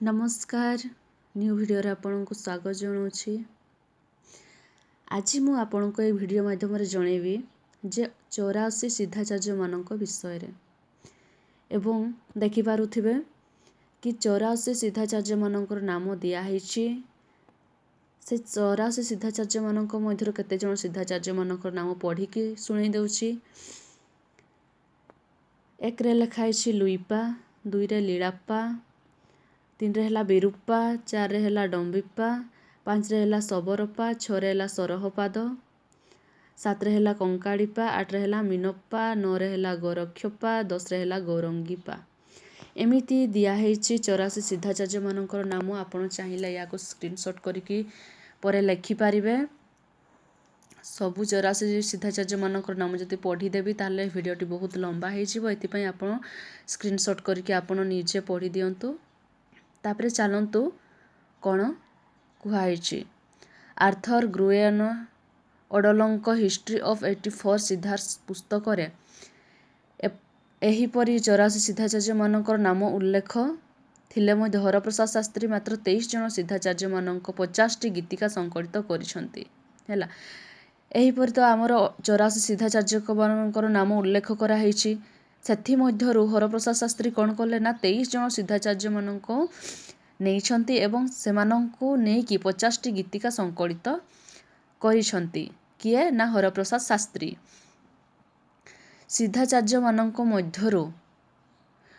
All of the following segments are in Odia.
नमस्कार न्यू वीडियो रे आपनको स्वागत जनाऊँगी। आज मु आपनको ये वीडियो माध्यम जनइबी जे 84 सिद्धाचार्य मानक विषय रे एवं देखि पारुथिबे कि 84 सिद्धाचार्य मानकर नाम दिया हैछि। से 84 सिद्धाचार्य मानक मध्यरु केते जण सिद्धाचार्य मानकर नाम पढ़ी कि सुनै देउछि। एक रे लिखा हैछि लुइपा, 2 रे लीलाप्पा, 3 रे हला बिरुप्पा, 4 रे हला डम्बिप्पा, 5 रे हला सबरप्पा, 6 रे हला सरहपाद, 7 रे हला कंकाड़ीपा, 8 रे हला मीनप्पा, 9 रे हला गोरक्षप्पा, 10 रे हला गौरंगीपा। एमिति दिया हैछि 84 सिद्धाचार्य मानकर नाम। आपण चाहिए या स्क्रीनशॉट करके परे लिखि पारिबे। सबु 84 सिद्धाचार्य मानकर नाम जदि पढ़ीदेवी ताले भिडियोटी बहुत लंबा हो एथिपाई आपण स्क्रीनशॉट करके आपण निजे पढ़ी दियंतु। तापरे चलंतु कौन कुहाइछि। Arthur Gruen ओडलंक history of 84 Siddharth पुस्तक रे एहीपरि 84 सिद्धाचार्य मानकर नाम उल्लेख थिले मध्य हरप्रसाद शास्त्री मात्र 23 जन सिद्धाचार्य मानक 50 टी गीतिका संकलित करिसंती हैला। एहीपरि तो आमर 84 सिद्धाचार्य मानकर नाम उल्लेख करा हैछि। सेथि मध्यरु हरप्रसाद शास्त्री कौन कले ना 23 जन सिद्धाचार्य मानक नेइछंती एवं सेमानंकु नेकी 50 टी गीतिका संकलित करिसंती। किए ना हरप्रसाद शास्त्री। सिद्धाचार्य मानक मध्यरु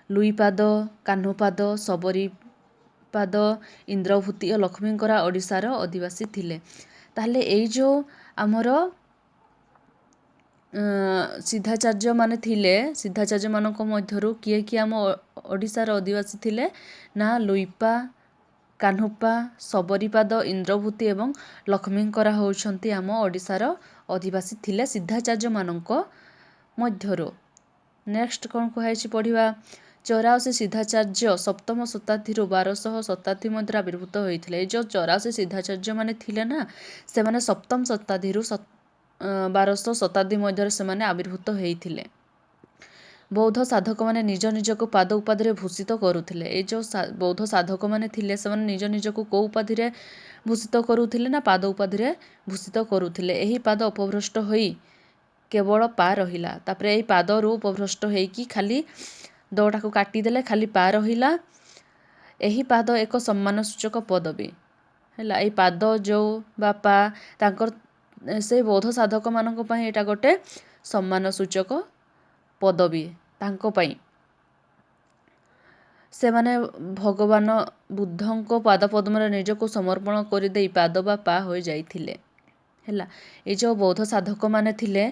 लुइपाद, कान्हपाद, सबरीपाद, इंद्रभूति और लक्ष्मींकरा ओडिशार आदिवासी थिले। ताहले एई जो आमर सिद्धाचार्य माने थिले, सिद्धाचार्य मानक मध्यरु किए किए आम ओडिशार आदिवासी थिले ना लुइपा, कान्हुप्पा, सबरीपाद, इंद्रभूति एवं लक्ष्मींकरा होउछंती आम ओडिशार आदिवासी थिले सिद्धाचार्य मानक मध्यरु। नेक्स्ट कौन कहुछि पढ़िबा। 84 सिद्धाचार्य सप्तम शताब्दी 1200 शताब्दी मध्य आविर्भूत होइथिले। जो 84 सिद्धाचार्य माने थिले ना से माने सप्तम शताब्दी 1200 शताब्दी मध्य से माने आविर्भूत होइथिले। बौद्ध साधक माने निज निजको पाद उपाधि रे भूषित करुथिले। ए जो बौद्ध साधक माने थिले से माने निज निजको को उपाधि रे भूषित करुथिले ना पाद उपाधि रे भूषित करुथिले। एही पाद अपभ्रष्ट होई केवल पा रहिला। तापरे एही पाद रु अपभ्रष्ट हेकी खाली दटाको काटी देले खाली पा रहिला। एही पाद एक सम्मान सूचक पदवी हैला। एही पाद जो बापा तांकर से बौद्ध साधक मानक पई एटा गोटे सम्मान सूचक पदवी तांको पई। से माने भगवान बुद्धंको पाद पद्म निजको समर्पण कर दे पाद बा पा हो जाइथिले हैला। ए जो बौद्ध साधक माने थिले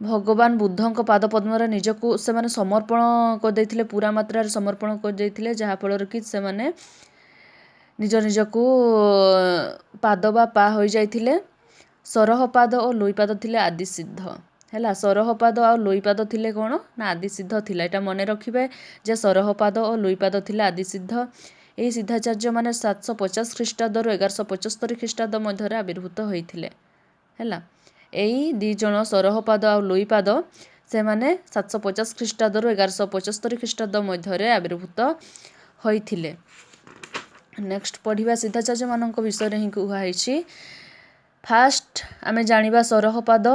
भगवान बुद्धंको पाद पद्म निजको से माने समर्पण कर देथिले, पूरा मात्रा समर्पण कर देथिले, जहा फल कि से माने निज निजको पाद बा पा हो जाइथिले। सरहपाद और लुइपाद थिले आदि सिद्ध हैला। सरहपाद और लुइपाद थिले कोन ना आदि सिद्ध थिला। एटा मने रखिबे जे सरहपाद और लुइपाद थिले आदि सिद्ध। एही सिद्धाचार्य माने 750 ख्रीष्टाब्द रु 1175 ख्रीष्टाब्द मध्य आविर्भूत होइथिले हैला। एही दी जण सरहपाद और लुइपाद से माने 750 ख्रीष्टाब्द रु 1175 ख्रीष्टाब्द मध्य आविर्भूत होइथिले। नेक्स्ट पढ़िबा सिद्धाचार्य मानक विषय रे ही कुहा हैछि। फास्ट आमे जानिबा सरहपाद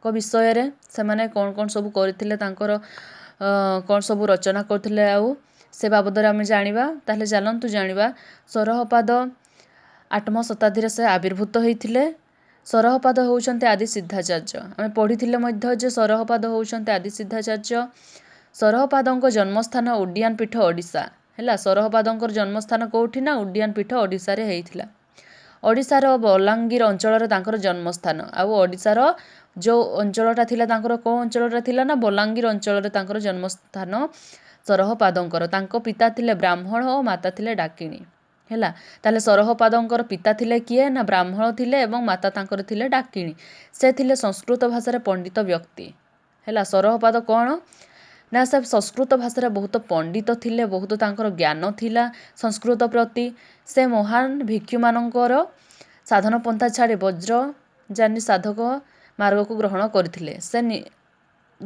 को विषय रे से माने कोन कोन सब करथिले, तांकर कोन सब रचना करथिले आउ से बाबद रे आमे जानिबा। ताहले चलंतु जानिबा। सरहपाद 8म शताब्दी रे से आविर्भूत होइथिले। सरहपाद होउछन्ते आदि सिद्धाचार्य। आमे पढ़िथिले मध्य जे सरहपाद होउछन्ते आदि सिद्धाचार्य। सरहपादଙ୍କ जन्मस्थान उड्डियान पीठ ओडिशा हैला। सरहपादଙ୍କର जन्मस्थान कोउठी ना उड्डियान पीठ ओडिशा रे हेइथिला। ओडिशार बलांगीर अंचल तांकर जन्मस्थान। आ ओडिशार जो अंचलटा थिला तांकर को अंचलटा थिला ना बलांगीर अंचल तांकर जन्मस्थान सरहपादଙ୍କର। तांको पिता थिले ब्राह्मण और माता थिले डाकिणी हैला। ताले सरहपादଙ୍କର पिता थिले किए ना ब्राह्मण थिले एवं माता तांकर थिले डाकिणी। से थिले संस्कृत भाषा रे पंडित व्यक्ति हैला। सरहपाद कोन ना सब संस्कृत भाषा बहुत पंडित थिले, बहुत तांकर ज्ञान थिला संस्कृत प्रति। से महान भिक्षु मानकर साधन पंथा छाड़ी वज्र जानी साधक मार्ग को ग्रहण करथिले। से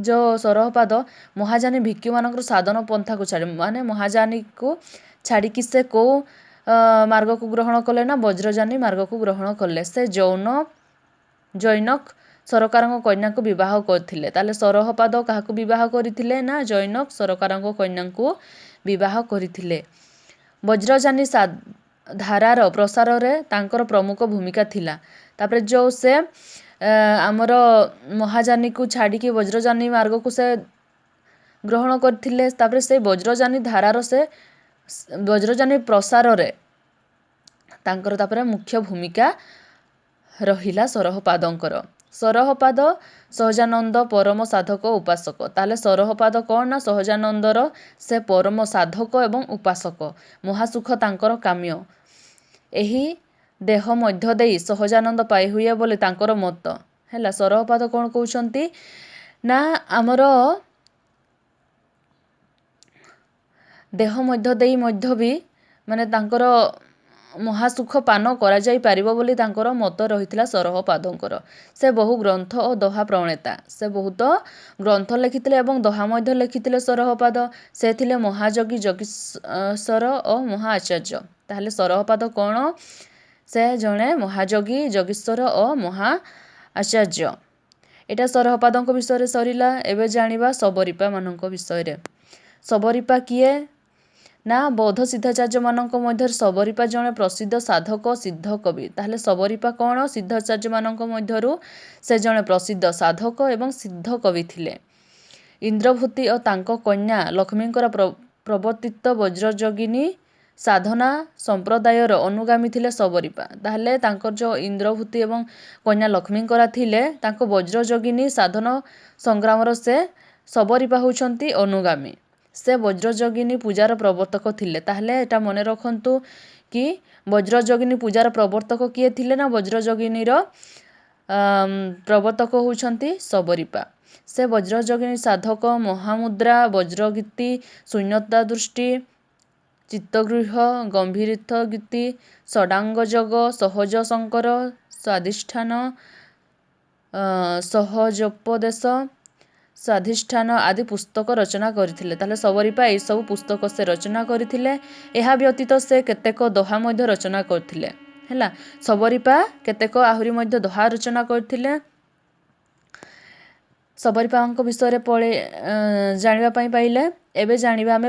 ଯେଉଁ ସରହପାଦ ମହାଯାନୀ ଭିକ୍ଷୁମାନଙ୍କର ସାଧନ ପନ୍ଥାକୁ ଛାଡ଼ି ମାନେ ମହାଯାନୀକୁ ଛାଡ଼ିକି ସେ କେଉଁ ମାର୍ଗକୁ ଗ୍ରହଣ କଲେ ନା ବଜ୍ରଯାନୀ ମାର୍ଗକୁ ଗ୍ରହଣ କଲେ। ସେ ଜୈନକ ସରକାରଙ୍କ କନ୍ୟାକୁ ବିବାହ କରିଥିଲେ। ତାହେଲେ ସରହପାଦ କାହାକୁ ବିବାହ କରିଥିଲେ ନା ଜୈନକ ସରକାରଙ୍କ କନ୍ୟାଙ୍କୁ ବିବାହ କରିଥିଲେ। ବଜ୍ରଯାନୀ ଧାରାର ପ୍ରସାରରେ ତାଙ୍କର ପ୍ରମୁଖ ଭୂମିକା ଥିଲା। ତାପରେ ଯେଉଁ ସେ ଆମର ମହାଯାନୀକୁ ଛାଡ଼ିକି ବଜ୍ରଯାନୀ ମାର୍ଗକୁ ସେ ଗ୍ରହଣ କରିଥିଲେ। ତାପରେ ସେ ବଜ୍ରଯାନୀ ଧାରାର ସେ ବଜ୍ରଯାନୀ ପ୍ରସାରରେ ତାଙ୍କର ତାପରେ ମୁଖ୍ୟ ଭୂମିକା ରହିଲା ସରହପାଦଙ୍କର। ସରହପାଦ ସହଜାନନ୍ଦ ପରମ ସାଧକ ଉପାସକ। ତାହେଲେ ସରହପାଦ କ'ଣ ନା ସହଜାନନ୍ଦର ସେ ପରମ ସାଧକ ଏବଂ ଉପାସକ। ମହାସୁଖ ତାଙ୍କର କାମ୍ୟ। ଏହି ଦେହ ମଧ୍ୟ ଦେଇ ସହଜାନନ୍ଦ ପାଇ ହୁଏ ବୋଲି ତାଙ୍କର ମତ। ହେଲା, ସରହପାଦ କ'ଣ କହୁଛନ୍ତି ନା ଆମର ଦେହ ମଧ୍ୟ ଦେଇ ମଧ୍ୟ ବି ମାନେ ତାଙ୍କର ମହାସୁଖ ପାନ କରାଯାଇ ପାରିବ ବୋଲି ତାଙ୍କର ମତ ରହିଥିଲା ସରହପାଦଙ୍କର। ସେ ବହୁ ଗ୍ରନ୍ଥ ଓ ଦୋହା ପ୍ରଣେତା। ସେ ବହୁତ ଗ୍ରନ୍ଥ ଲେଖିଥିଲେ ଏବଂ ଦୋହା ମଧ୍ୟ ଲେଖିଥିଲେ ସରହପାଦ। ସେ ଥିଲେ ମହାଯୋଗୀ ଯୋଗୀଶ୍ୱର ଓ ମହା ଆଚାର୍ଯ୍ୟ। ତାହେଲେ ସରହପାଦ କ'ଣ? ସେ ଜଣେ ମହାଯୋଗୀ ଯୋଗୀଶ୍ୱର ଓ ମହା ଆଚାର୍ଯ୍ୟ। ଏଇଟା ସରହପାଦଙ୍କ ବିଷୟରେ ସରିଲା। ଏବେ ଜାଣିବା ଶବରୀପା ମାନଙ୍କ ବିଷୟରେ। ଶବରୀପା କିଏ ନା ବୌଦ୍ଧ ସିଦ୍ଧାଚାର୍ଯ୍ୟମାନଙ୍କ ମଧ୍ୟରେ ଶବରୀପା ଜଣେ ପ୍ରସିଦ୍ଧ ସାଧକ ସିଦ୍ଧ କବି। ତାହେଲେ ଶବରୀପା କ'ଣ? ସିଦ୍ଧାଚାର୍ଯ୍ୟମାନଙ୍କ ମଧ୍ୟରୁ ସେ ଜଣେ ପ୍ରସିଦ୍ଧ ସାଧକ ଏବଂ ସିଦ୍ଧ କବି ଥିଲେ। ଇନ୍ଦ୍ରଭୂତି ଓ ତାଙ୍କ କନ୍ୟା ଲକ୍ଷ୍ମୀଙ୍କର ପ୍ରବର୍ତ୍ତିତ ବଜ୍ରଯୋଗିନୀ ସାଧନା ସମ୍ପ୍ରଦାୟର ଅନୁଗାମୀ ଥିଲେ ଶବରୀପା। ତାହେଲେ ତାଙ୍କର ଯେଉଁ ଇନ୍ଦ୍ରଭୂତି ଏବଂ କନ୍ୟା ଲକ୍ଷ୍ମୀଙ୍କର ଥିଲେ ତାଙ୍କ ବଜ୍ରଯୋଗିନୀ ସାଧନ ସଂଗ୍ରାମର ସେ ଶବରୀପା ହେଉଛନ୍ତି ଅନୁଗାମୀ। ସେ ବଜ୍ରଯୋଗିନୀ ପୂଜାର ପ୍ରବର୍ତ୍ତକ ଥିଲେ। ତାହେଲେ ଏଟା ମନେ ରଖନ୍ତୁ କି ବଜ୍ରଯୋଗିନୀ ପୂଜାର ପ୍ରବର୍ତ୍ତକ କିଏ ଥିଲେ ନା ବଜ୍ରଯୋଗିନୀର ପ୍ରବର୍ତ୍ତକ ହେଉଛନ୍ତି ଶବରୀପା। ସେ ବଜ୍ରଯୋଗିନୀ ସାଧକ ମହାମୁଦ୍ରା, ବଜ୍ରଗୀତି, ଶୂନ୍ୟତା ଦୃଷ୍ଟି, ଚିତ୍ତଗୃହ, ଗମ୍ଭୀରିତ ଗୀତି, ଷଡ଼ାଙ୍ଗ ଯୋଗ, ସହଜ ଶଙ୍କର, ସ୍ୱାଧିଷ୍ଠାନ, ସହଜୋପଦେଶ, ସ୍ୱାଧିଷ୍ଠାନ ଆଦି ପୁସ୍ତକ ରଚନା କରିଥିଲେ। ତାହେଲେ ଶବରୀପା ଏହିସବୁ ପୁସ୍ତକ ସେ ରଚନା କରିଥିଲେ। ଏହା ବ୍ୟତୀତ ସେ କେତେକ ଦୋହା ମଧ୍ୟ ରଚନା କରିଥିଲେ। ହେଲା, ଶବରୀପା କେତେକ ଆହୁରି ମଧ୍ୟ ଦୋହା ରଚନା କରିଥିଲେ। ଶବରୀପାଙ୍କ ବିଷୟରେ ଜାଣିବା ପାଇଁ ପାଇଲେ। ଏବେ ଜାଣିବା ଆମେ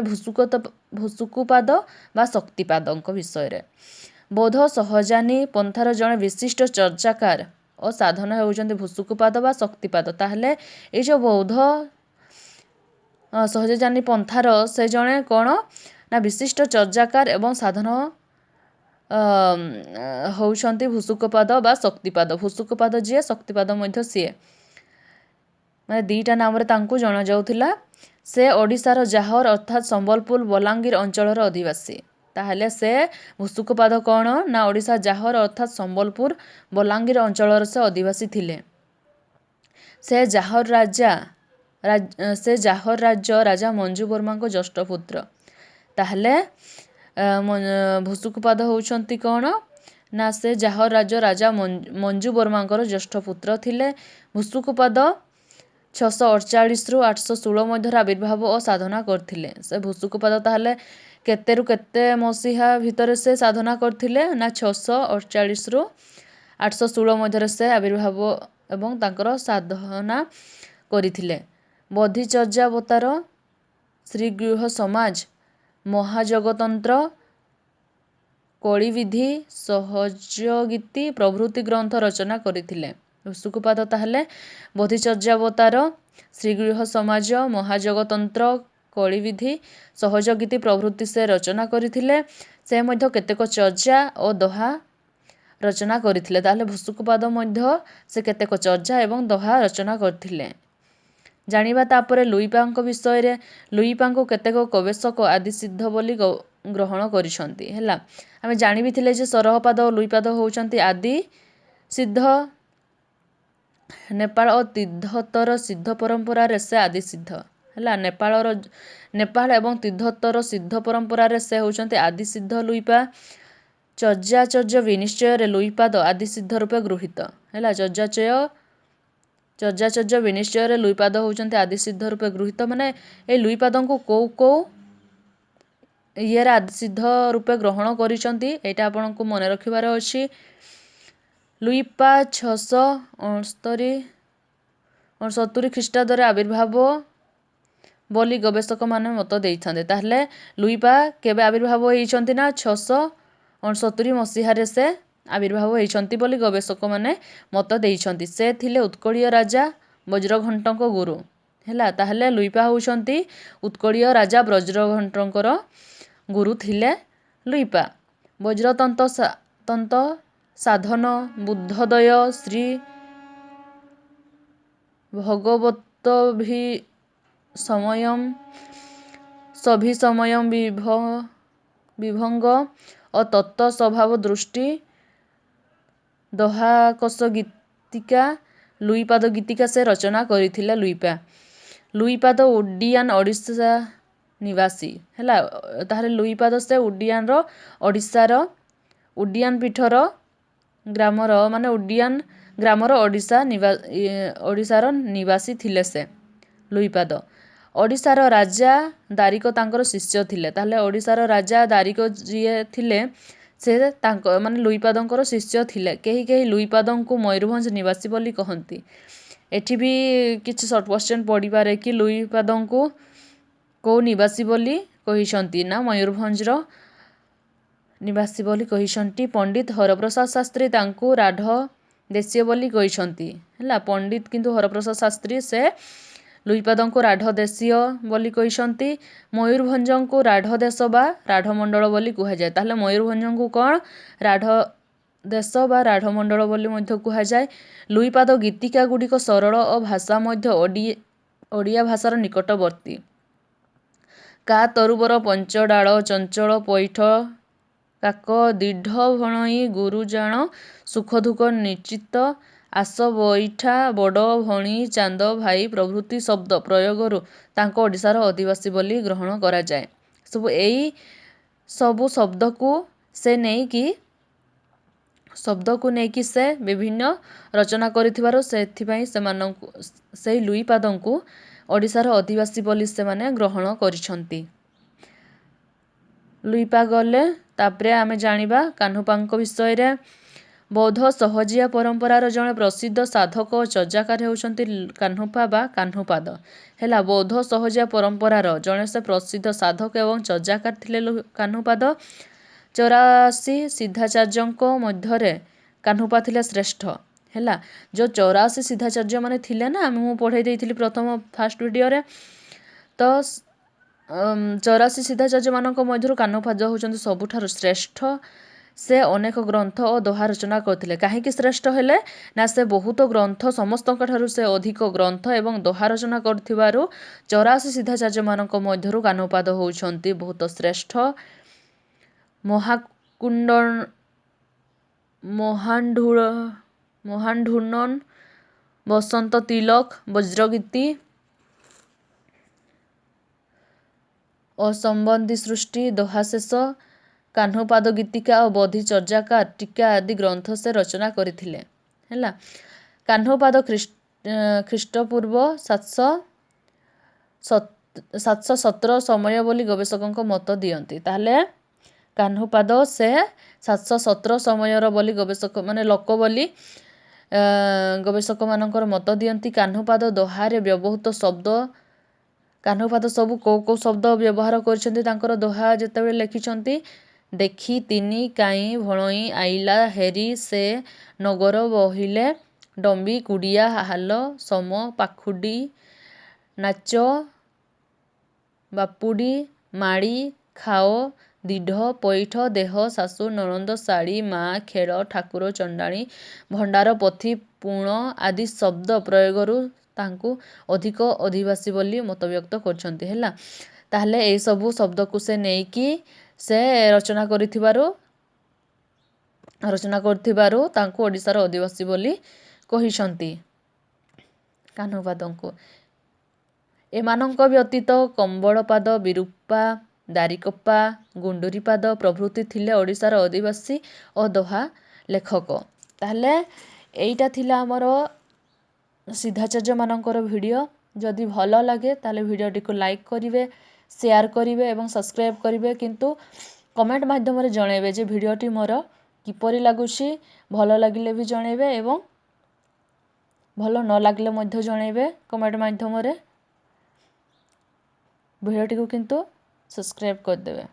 ଭୁସୁକୁପାଦ ବା ଶକ୍ତିପାଦଙ୍କ ବିଷୟରେ। ବୌଦ୍ଧ ସହଜାନୀ ପନ୍ଥାର ଜଣେ ବିଶିଷ୍ଟ ଚର୍ଚ୍ଚାକାର ଓ ସାଧନ ହେଉଛନ୍ତି ଭୁସୁକୁପାଦ ବା ଶକ୍ତିପାଦ। ତାହେଲେ ଏଇ ଯେଉଁ ବୌଦ୍ଧ ସହଜାନୀ ପନ୍ଥାର ସେ ଜଣେ କ'ଣ ନା ବିଶିଷ୍ଟ ଚର୍ଚ୍ଚାକାର ଏବଂ ସାଧନ ହେଉଛନ୍ତି ଭୁସୁକୁପାଦ ବା ଶକ୍ତିପାଦ। ଭୁସୁକୁପାଦ ଯିଏ, ଶକ୍ତିପାଦ ମଧ୍ୟ ସିଏ, ମାନେ ଦୁଇଟା ନାମରେ ତାଙ୍କୁ ଜଣାଯାଉଥିଲା। ସେ ଓଡ଼ିଶାର ଜାହର ଅର୍ଥାତ୍ ସମ୍ବଲପୁର ବଲାଙ୍ଗୀର ଅଞ୍ଚଳର ଅଧିବାସୀ। ତାହେଲେ ସେ ଭୁସୁକୁପାଦ କ'ଣ ନା ଓଡ଼ିଶା ଜାହର ଅର୍ଥାତ୍ ସମ୍ବଲପୁର ବଲାଙ୍ଗୀର ଅଞ୍ଚଳର ସେ ଅଧିବାସୀ ଥିଲେ। ସେ ଜାହର ରାଜ୍ୟ ରାଜା ମଞ୍ଜୁ ବର୍ମାଙ୍କ ଜ୍ୟେଷ୍ଠ ପୁତ୍ର। ତାହେଲେ ଭୁସୁକୁପାଦ ହେଉଛନ୍ତି କ'ଣ ନା ସେ ଜାହର ରାଜ୍ୟ ରାଜା ମଞ୍ଜୁ ବର୍ମାଙ୍କର ଜ୍ୟେଷ୍ଠ ପୁତ୍ର ଥିଲେ। ଭୁସୁକୁପାଦ 648ରୁ 816 ମଧ୍ୟରେ ଆବିର୍ଭାବ ଓ ସାଧନା କରିଥିଲେ। ସେ ଭୁସୁକୁପାଦ ତାହେଲେ କେତେରୁ କେତେ ମସିହା ଭିତରେ ସେ ସାଧନା କରିଥିଲେ ନା 648ରୁ 816 ମଧ୍ୟରେ ସେ ଆବିର୍ଭାବ ଏବଂ ତାଙ୍କର ସାଧନା କରିଥିଲେ। ବୋଧିଚର୍ଯ୍ୟାବତାର, ଶ୍ରୀଗୃହ ସମାଜ, ମହାଯୋଗତନ୍ତ୍ର, କଳିବିଧି, ସହଜଗୀତି ପ୍ରଭୃତି ଗ୍ରନ୍ଥ ରଚନା କରିଥିଲେ। ଭୁସୁକୁପାଦ ତାହେଲେ ବୋଧିଚର୍ଯ୍ୟାବତାର, ଶ୍ରୀଗୃହ ସମାଜ, ମହାଯୋଗତନ୍ତ୍ର, କଳିବିଧି, ସହଜଗୀତି ପ୍ରଭୃତି ସେ ରଚନା କରିଥିଲେ। ସେ ମଧ୍ୟ କେତେକ ଚର୍ଚ୍ଚା ଓ ଦୋହା ରଚନା କରିଥିଲେ। ତାହେଲେ ଭୁସୁକୁପାଦ ମଧ୍ୟ ସେ କେତେକ ଚର୍ଚ୍ଚା ଏବଂ ଦୋହା ରଚନା କରିଥିଲେ। ଜାଣିବା ତାପରେ ଲୁଇପାଙ୍କ ବିଷୟରେ। ଲୁଇପାଙ୍କୁ କେତେକ ଗବେଷକ ଆଦିସିଦ୍ଧ ବୋଲି ଗ୍ରହଣ କରିଛନ୍ତି। ହେଲା, ଆମେ ଜାଣିବି ଥିଲେ ଯେ ସରହପାଦ ଓ ଲୁଇପାଦ ହେଉଛନ୍ତି ଆଦି ସିଦ୍ଧ। ନେପାଳ ଓ ତିବ୍ବତର ସିଦ୍ଧ ପରମ୍ପରାରେ ସେ ଆଦି ସିଦ୍ଧ। ହେଲା, ନେପାଳ ଏବଂ ତିବ୍ବତର ସିଦ୍ଧ ପରମ୍ପରାରେ ସେ ହେଉଛନ୍ତି ଆଦି ସିଦ୍ଧ ଲୁଇପା। ଚର୍ଯ୍ୟାଚର୍ଯ୍ୟ ବିନିଶ୍ଚୟରେ ଲୁଇପାଦ ଆଦି ସିଦ୍ଧ ରୂପେ ଗୃହୀତ। ହେଲା, ଚର୍ଯ୍ୟାଚୟ ଚର୍ଯ୍ୟାଚର୍ଯ୍ୟ ବିନିଶ୍ଚୟରେ ଲୁଇପାଦ ହେଉଛନ୍ତି ଆଦି ସିଦ୍ଧ ରୂପେ ଗୃହୀତ। ମାନେ ଏ ଲୁଇପାଦଙ୍କୁ କୋଉ କୋଉ ଇଏରେ ଆଦି ସିଦ୍ଧ ରୂପେ ଗ୍ରହଣ କରିଛନ୍ତି ଏଇଟା ଆପଣଙ୍କୁ ମନେ ରଖିବାର ଅଛି। ଲୁଇପା 669 ଖ୍ରୀଷ୍ଟାବ୍ଦରେ ଆବିର୍ଭାବ ବୋଲି ଗବେଷକମାନେ ମତ ଦେଇଥାନ୍ତି। ତାହେଲେ ଲୁଇପା କେବେ ଆବିର୍ଭାବ ହେଇଛନ୍ତି ନା 669 ମସିହାରେ ସେ ଆବିର୍ଭାବ ହେଇଛନ୍ତି ବୋଲି ଗବେଷକମାନେ ମତ ଦେଇଛନ୍ତି। ସେ ଥିଲେ ଉତ୍କଳୀୟ ରାଜା ବଜ୍ରଘଣ୍ଟଙ୍କ ଗୁରୁ। ହେଲା, ତାହେଲେ ଲୁଇପା ହେଉଛନ୍ତି ଉତ୍କଳୀୟ ରାଜା ବଜ୍ରଘଣ୍ଟଙ୍କର ଗୁରୁ ଥିଲେ ଲୁଇପା। ବଜ୍ରତନ୍ତ ସାଧନ ବୁଦ୍ଧୋଦୟ ଶ୍ରୀ ଭଗବତଭି ସମୟମ୍ ସଭିସମୟମ୍ ବିଭଙ୍ଗ ଓ ତତ୍ତ୍ୱ ସ୍ୱଭାବ ଦୃଷ୍ଟି ଦହାକସ ଗୀତିକା ଲୁଇପାଦ ଗୀତିକା ସେ ରଚନା କରିଥିଲେ ଲୁଇପା। ଲୁଇପାଦ ଉଡିଆନ୍ ଓଡ଼ିଶା ନିବାସୀ। ହେଲା, ତାହେଲେ ଲୁଇପାଦ ସେ ଓଡ଼ିଶାର ଉଡିଆନ୍ ପୀଠର ଗ୍ରାମର ମାନେ ଉଡିଆନ୍ ଗ୍ରାମର ଓଡ଼ିଶାର ନିବାସୀ ଥିଲେ ସେ ଲୁଇପାଦ। ଓଡ଼ିଶାର ରାଜା ଦାରିକ ତାଙ୍କର ଶିଷ୍ୟ ଥିଲେ। ତାହେଲେ ଓଡ଼ିଶାର ରାଜା ଦାରିକ ଯିଏ ଥିଲେ ସେ ତାଙ୍କ ମାନେ ଲୁଇପାଦଙ୍କର ଶିଷ୍ୟ ଥିଲେ। କେହି କେହି ଲୁଇପାଦଙ୍କୁ ମୟୂରଭଞ୍ଜ ନିବାସୀ ବୋଲି କହନ୍ତି। ଏଠି ବି କିଛି ସର୍ଟ କ୍ୱେଶ୍ଚନ୍ ପଡ଼ିପାରେ କି ଲୁଇପାଦଙ୍କୁ କେଉଁ ନିବାସୀ ବୋଲି କହିଛନ୍ତି ନା ମୟୂରଭଞ୍ଜର ନିବାସୀ ବୋଲି କହିଛନ୍ତି। ପଣ୍ଡିତ ହରପ୍ରସାଦ ଶାସ୍ତ୍ରୀ ତାଙ୍କୁ ରାଢ ଦେଶୀୟ ବୋଲି କହିଛନ୍ତି। ହେଲା, ପଣ୍ଡିତ କିନ୍ତୁ ହରପ୍ରସାଦ ଶାସ୍ତ୍ରୀ ସେ ଲୁଇପାଦଙ୍କୁ ରାଢ ଦେଶୀୟ ବୋଲି କହିଛନ୍ତି। ମୟୂରଭଞ୍ଜଙ୍କୁ ରାଢ ଦେଶ ବା ରାଢମଣ୍ଡଳ ବୋଲି କୁହାଯାଏ। ତାହେଲେ ମୟୂରଭଞ୍ଜଙ୍କୁ କ'ଣ ରାଢ ଦେଶ ବା ରାଢମଣ୍ଡଳ ବୋଲି ମଧ୍ୟ କୁହାଯାଏ। ଲୁଇପାଦ ଗୀତିକା ଗୁଡ଼ିକ ସରଳ ଓ ଭାଷା ମଧ୍ୟ ଓଡ଼ିଆ ଭାଷାର ନିକଟବର୍ତ୍ତୀ। କା ତରୁବର ପଞ୍ଚ ଡାଳ ଚଞ୍ଚଳ ପୈଠ କାକ ଦୀଢ ଭଣଇ ଗୁରୁଜାଣ ସୁଖ ଦୁଃଖ ନିଶ୍ଚିତ ଆସ ବଇଠା ବଡ଼ ଭଣୀ ଚାନ୍ଦ ଭାଇ ପ୍ରଭୃତି ଶବ୍ଦ ପ୍ରୟୋଗରୁ ତାଙ୍କ ଓଡ଼ିଶାର ଅଧିବାସୀ ବୋଲି ଗ୍ରହଣ କରାଯାଏ। ଏଇ ସବୁ ଶବ୍ଦକୁ ନେଇକି ସେ ବିଭିନ୍ନ ରଚନା କରିଥିବାରୁ ସେଥିପାଇଁ ସେଇ ଲୁଇପାଦଙ୍କୁ ଓଡ଼ିଶାର ଅଧିବାସୀ ବୋଲି ସେମାନେ ଗ୍ରହଣ କରିଛନ୍ତି। ଲୁଇପା ଗଲେ ତାପରେ ଆମେ ଜାଣିବା କାହ୍ନୁପାଙ୍କ ବିଷୟରେ। ବୌଦ୍ଧ ସହଜିଆ ପରମ୍ପରାର ଜଣେ ପ୍ରସିଦ୍ଧ ସାଧକ ଓ ଚର୍ଯାକାର ହେଉଛନ୍ତି କାହ୍ନୁପା ବା କାହ୍ନୁପାଦ। ହେଲା, ବୌଦ୍ଧ ସହଜିଆ ପରମ୍ପରାର ଜଣେ ସେ ପ୍ରସିଦ୍ଧ ସାଧକ ଏବଂ ଚର୍ଯାକାର ଥିଲେ କାହ୍ନୁପାଦ। 84 ସିଦ୍ଧାଚାର୍ଯ୍ୟଙ୍କ ମଧ୍ୟରେ କାହ୍ନୁପା ଥିଲେ ଶ୍ରେଷ୍ଠ। ହେଲା, ଯେଉଁ 84 ସିଦ୍ଧାଚାର୍ଯ୍ୟ ମାନେ ଥିଲେ ନା ମୁଁ ପଢ଼େଇ ଦେଇଥିଲି ଫାଷ୍ଟ ଭିଡ଼ିଓରେ। ତ 84 ସିଦ୍ଧାଚାର୍ଯ୍ୟ ମାନଙ୍କ ମଧ୍ୟରୁ କାହ୍ନୁପାଦ ହେଉଛନ୍ତି ସବୁଠାରୁ ଶ୍ରେଷ୍ଠ। ସେ ଅନେକ ଗ୍ରନ୍ଥ ଓ ଦୋହା ରଚନା କରିଥିଲେ। କାହିଁକି ଶ୍ରେଷ୍ଠ ହେଲେ ନା ସେ ବହୁତ ଗ୍ରନ୍ଥ ସମସ୍ତଙ୍କ ଠାରୁ ସେ ଅଧିକ ଗ୍ରନ୍ଥ ଏବଂ ଦୋହା ରଚନା କରିଥିବାରୁ 84 ସିଦ୍ଧାଚାର୍ଯ୍ୟ ମାନଙ୍କ ମଧ୍ୟରୁ କାହ୍ନୁପାଦ ହେଉଛନ୍ତି ବହୁତ ଶ୍ରେଷ୍ଠ। ମହାଣ୍ଡୁନନ୍ ବସନ୍ତ ତିଲକ ବଜ୍ରଗୀତି ଅସମ୍ବନ୍ଧୀ ସୃଷ୍ଟି ଦୋହାଶେଷ କାହ୍ନୁପାଦ ଗୀତିକା ଓ ବୋଧି ଚର୍ଯାକାର ଟୀକା ଆଦି ଗ୍ରନ୍ଥ ସେ ରଚନା କରିଥିଲେ। ହେଲା, କାହ୍ନୁପାଦ ଖ୍ରୀଷ୍ଟପୂର୍ବ 717 ସମୟ ବୋଲି ଗବେଷକଙ୍କ ମତ ଦିଅନ୍ତି। ତାହେଲେ କାହ୍ନୁପାଦ ସେ 717 ସମୟର ବୋଲି ଲୋକ ବୋଲି ଗବେଷକମାନଙ୍କର ମତ ଦିଅନ୍ତି। କାହ୍ନୁପାଦ ଦୋହାରେ ବ୍ୟବହୃତ ଶବ୍ଦ କାହ୍ନୁପାଦ ସବୁ କୋଉ ଶବ୍ଦ ବ୍ୟବହାର କରିଛନ୍ତି ତାଙ୍କର ଦୋହା ଯେତେବେଳେ ଲେଖିଛନ୍ତି। ଦେଖି ତିନି କାଇଁ ଭଣଇ ଆଇଲା ହେରି ସେ ନଗର ବହିଲେ ଡମ୍ବି କୁଡ଼ିଆ ହାଲ ସମ ପାଖୁଡ଼ି ନାଚ ବାପୁଡ଼ି ମାଡ଼ି ଖାଅ ଦୀଢ ପୈଠ ଦେହ ଶାଶୁ ନଣନ୍ଦ ଶାଳୀ ମା ଖେଳ ଠାକୁର ଚଣ୍ଡାଣୀ ଭଣ୍ଡାର ପୋଥି ପୁଣ ଆଦି ଶବ୍ଦ ପ୍ରୟୋଗରୁ ତାଙ୍କୁ ଅଧିକ ଅଧିବାସୀ ବୋଲି ମତବ୍ୟକ୍ତ କରିଛନ୍ତି। ହେଲା, ତାହେଲେ ଏଇସବୁ ଶବ୍ଦକୁ ସେ ନେଇକି ସେ ରଚନା କରିଥିବାରୁ ତାଙ୍କୁ ଓଡ଼ିଶାର ଅଧିବାସୀ ବୋଲି କହିଛନ୍ତି କାହ୍ନୁପାଦଙ୍କୁ। ଏମାନଙ୍କ ବ୍ୟତୀତ କମ୍ବଳପାଦ ବିରୂପା ଦାରିକପା ଗୁଣ୍ଡୁରିପାଦ ପ୍ରଭୃତି ଥିଲେ ଓଡ଼ିଶାର ଅଧିବାସୀ ଓ ଦୋହା ଲେଖକ। ତାହେଲେ ଏଇଟା ଥିଲା ଆମର ସିଦ୍ଧାଚାର୍ଯ୍ୟମାନଙ୍କର ଭିଡ଼ିଓ। ଯଦି ଭଲ ଲାଗେ ତାହେଲେ ଭିଡ଼ିଓଟିକୁ ଲାଇକ୍ କରିବେ, ସେୟାର କରିବେ ଏବଂ ସବସ୍କ୍ରାଇବ୍ କରିବେ। କିନ୍ତୁ କମେଣ୍ଟ ମାଧ୍ୟମରେ ଜଣାଇବେ ଯେ ଭିଡ଼ିଓଟି ମୋର କିପରି ଲାଗୁଛି। ଭଲ ଲାଗିଲେ ବି ଜଣାଇବେ ଏବଂ ଭଲ ନ ଲାଗିଲେ ମଧ୍ୟ ଜଣାଇବେ କମେଣ୍ଟ ମାଧ୍ୟମରେ। ଭିଡ଼ିଓଟିକୁ କିନ୍ତୁ ସବସ୍କ୍ରାଇବ୍ କରିଦେବେ।